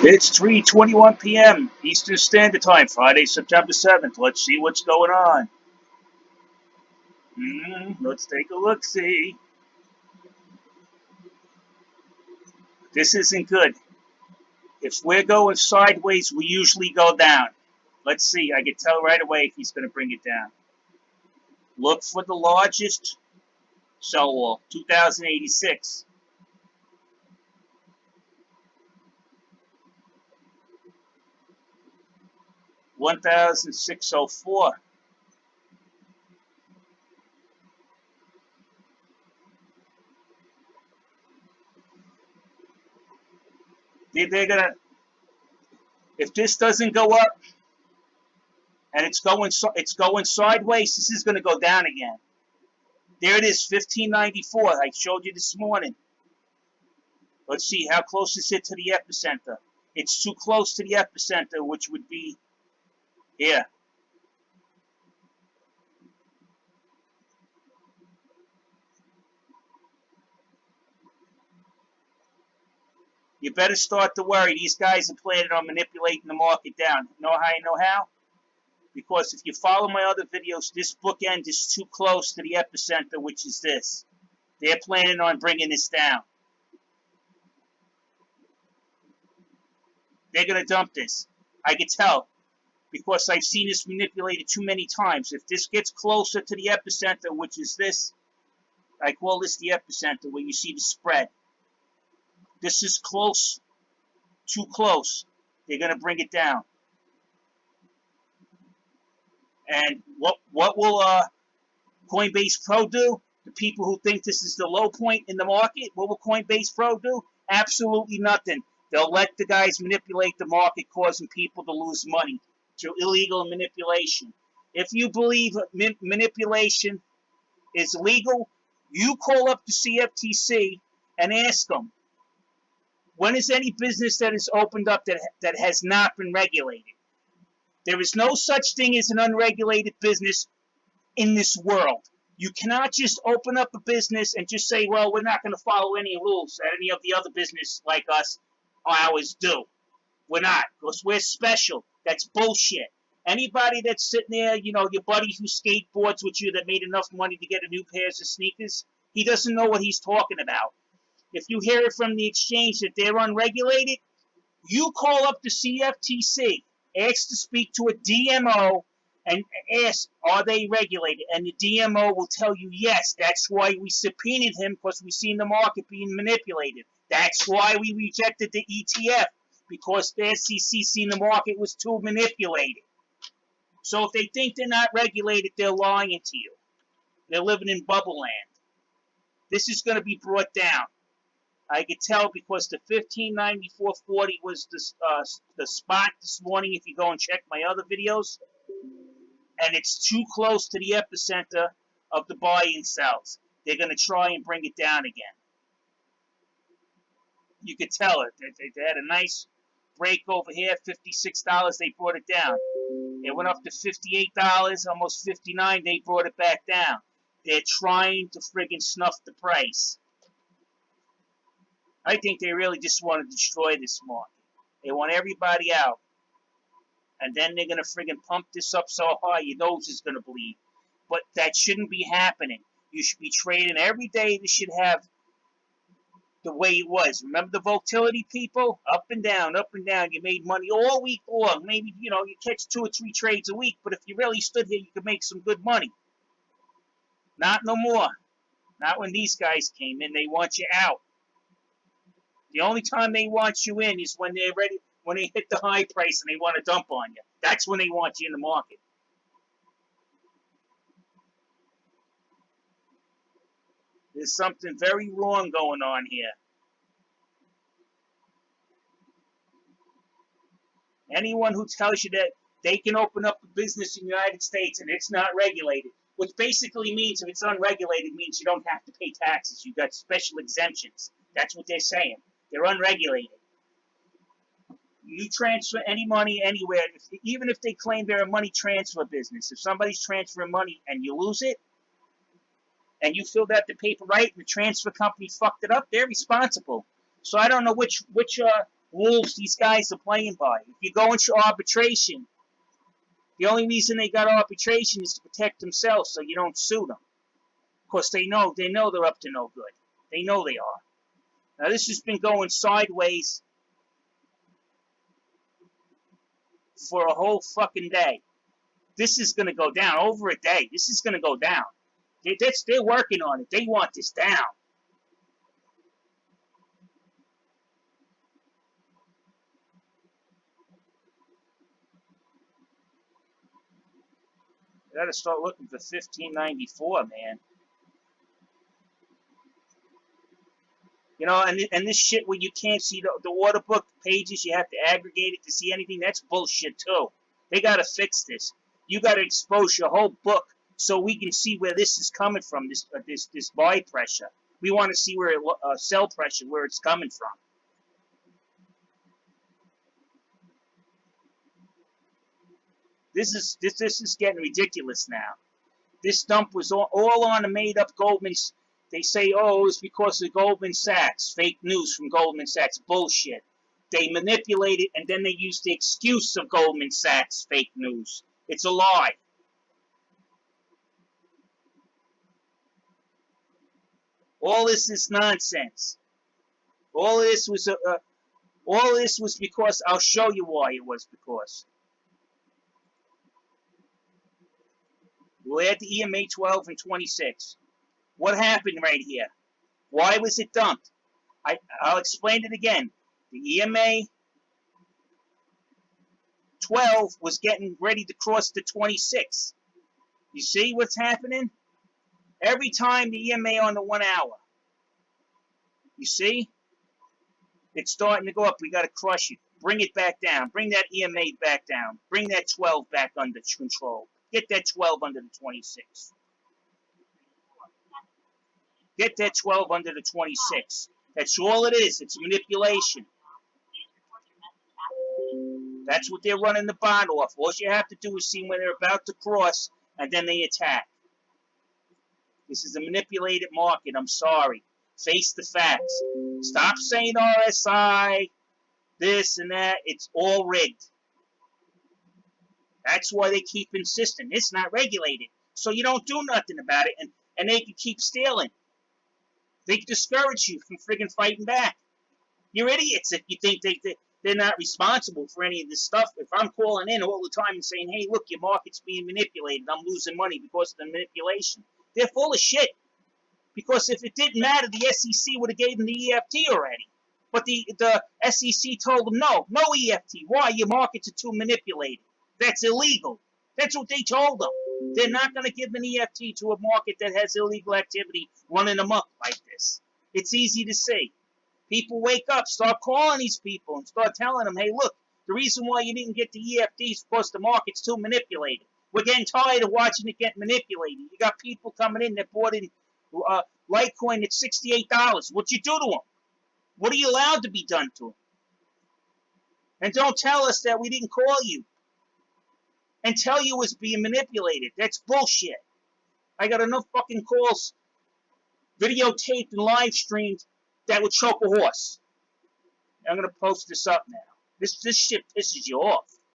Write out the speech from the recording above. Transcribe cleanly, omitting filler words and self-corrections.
It's 3:21 p.m. Eastern Standard Time, Friday, September 7th. Let's see what's going on. Let's take a look-see. This isn't good. If we're going sideways, we usually go down. Let's see. I can tell right away if he's going to bring it down. Look for the largest sell-off, 2086. $1,604. They're gonna. If this doesn't go up and it's going sideways, this is gonna go down again. There it is, 1594. I showed you this morning. Let's see how close is it to the epicenter. It's too close to the epicenter, which would be here. You better start to worry. These guys are planning on manipulating the market down. Know how I know how? Because if you follow my other videos, this bookend is too close to the epicenter, which is this. They're planning on bringing this down. They're going to dump this. I can tell. Because I've seen this manipulated too many times. If this gets closer to the epicenter, which is this, I call this the epicenter, where you see the spread. This is close, too close. They're going to bring it down. And what will Coinbase Pro do? The people who think this is the low point in the market, what will Coinbase Pro do? Absolutely nothing. They'll let the guys manipulate the market, causing people to lose money through illegal manipulation. If you believe manipulation is legal, you call up the CFTC and ask them, when is any business that is opened up that has not been regulated? There is no such thing as an unregulated business in this world. You cannot just open up a business and just say, well, we're not going to follow any rules that any of the other business like us ours do. We're not, because we're special. That's bullshit. Anybody that's sitting there, you know, your buddy who skateboards with you that made enough money to get a new pair of sneakers, he doesn't know what he's talking about. If you hear it from the exchange that they're unregulated, you call up the CFTC, ask to speak to a DMO, and ask, are they regulated? And the DMO will tell you, yes, that's why we subpoenaed him, because we seen the market being manipulated. That's why we rejected the ETF, because the SEC seen the market was too manipulated. So if they think they're not regulated, they're lying to you. They're living in bubble land. This is going to be brought down. I could tell because the 1594.40 was the spot this morning if you go and check my other videos. And it's too close to the epicenter of the buy and sells. They're going to try and bring it down again. You could tell it. They had a nice break over here, $56. They brought it down. It went up to $58, almost $59. They brought it back down. They're trying to friggin' snuff the price. I think they really just want to destroy this market. They want everybody out. And then they're going to friggin' pump this up so high your nose is going to bleed. But that shouldn't be happening. You should be trading every day. This should have the way it was. Remember the volatility, people? Up and down, up and down. You made money all week long. Maybe, you know, you catch 2 or 3 trades a week. But if you really stood here, you could make some good money. Not no more. Not when these guys came in. They want you out. The only time they want you in is when they're ready, when they hit the high price and they want to dump on you. That's when they want you in the market. There's something very wrong going on here. Anyone who tells you that they can open up a business in the United States and it's not regulated, which basically means if it's unregulated means you don't have to pay taxes. You've got special exemptions. That's what they're saying. They're unregulated. You transfer any money anywhere, even if they claim they're a money transfer business. If somebody's transferring money and you lose it, and you filled out the paper right, and the transfer company fucked it up, they're responsible. So I don't know which rules these guys are playing by. If you go into arbitration, the only reason they got arbitration is to protect themselves so you don't sue them. Of course, they know they're up to no good. They know they are. Now, this has been going sideways for a whole fucking day. This is going to go down over a day. This is going to go down. They're working on it. They want this down. I got to start looking for 1594, man. You know, and this shit where you can't see the order book pages, you have to aggregate it to see anything, that's bullshit too. They got to fix this. You got to expose your whole book so we can see where this is coming from, this buy pressure. We want to see where sell pressure, where it's coming from. This is getting ridiculous now. This dump was all on a made-up Goldman's. They say, oh, it's because of Goldman Sachs. Fake news from Goldman Sachs. Bullshit. They manipulate it, and then they use the excuse of Goldman Sachs fake news. It's a lie. All this is nonsense. All this was because, I'll show you why it was because. We'll add the EMA 12 and 26. What happened right here? Why was it dumped? I'll explain it again. The EMA 12 was getting ready to cross the 26. You see what's happening? Every time the EMA on the 1 hour. You see? It's starting to go up. We got to crush it. Bring it back down. Bring that EMA back down. Bring that 12 back under control. Get that 12 under the 26. Get that 12 under the 26. That's all it is. It's manipulation. That's what they're running the bond off. All you have to do is see when they're about to cross, and then they attack. This is a manipulated market. I'm sorry. Face the facts. Stop saying RSI, this and that. It's all rigged. That's why they keep insisting. It's not regulated. So you don't do nothing about it, and they can keep stealing. They discourage you from friggin' fighting back. You're idiots if you think they're not responsible for any of this stuff. If I'm calling in all the time and saying, hey, look, your market's being manipulated, I'm losing money because of the manipulation, they're full of shit. Because if it didn't matter, the SEC would have gave them the EFT already. But the SEC told them, no EFT. Why? Your markets are too manipulated. That's illegal. That's what they told them. They're not going to give an EFT to a market that has illegal activity running amok like this. It's easy to see. People wake up, start calling these people, and start telling them, hey, look, the reason why you didn't get the EFT is because the market's too manipulated. We're getting tired of watching it get manipulated. You got people coming in that bought in Litecoin at $68. What you do to them? What are you allowed to be done to them? And don't tell us that we didn't call you and tell you it's being manipulated. That's bullshit. I got enough fucking calls, videotaped and live streamed, that would choke a horse. I'm going to post this up now. This shit pisses you off.